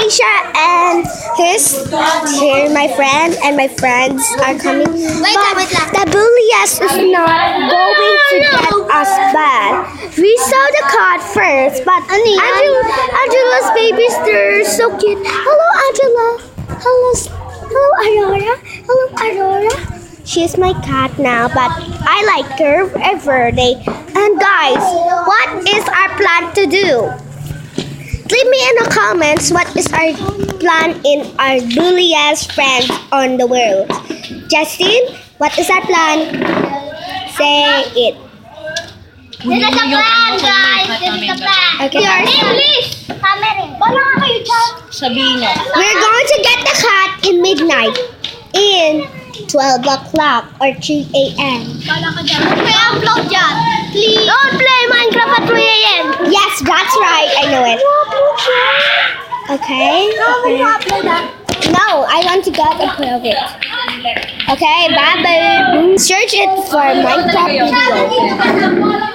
Aisha and here my friend and my friends are coming. But the bullies is not going to get us bad. We saw the cat first, but Angela's baby stir is so cute. Hello, Angela. Hello, Aurora. Hello, Aurora. She's my cat now, but I like her every day. And guys, what is our plan to do? Leave me in the comments what is our plan in our bulliest friends on the world. Justin, what is our plan? Say it. This is a plan, guys. This is a plan. Okay. Please. Wala ka kayo dyan. Sabihin nyo. We're going to get the cat in midnight. In 12 o'clock or 3 a.m. Wala ka dyan. May upload dyan. Please. Don't play Minecraft at 3 a.m. Yes, that's right. I know it. Okay. No, I want to get a play of it. Okay, bye-bye. Search it for Minecraft video.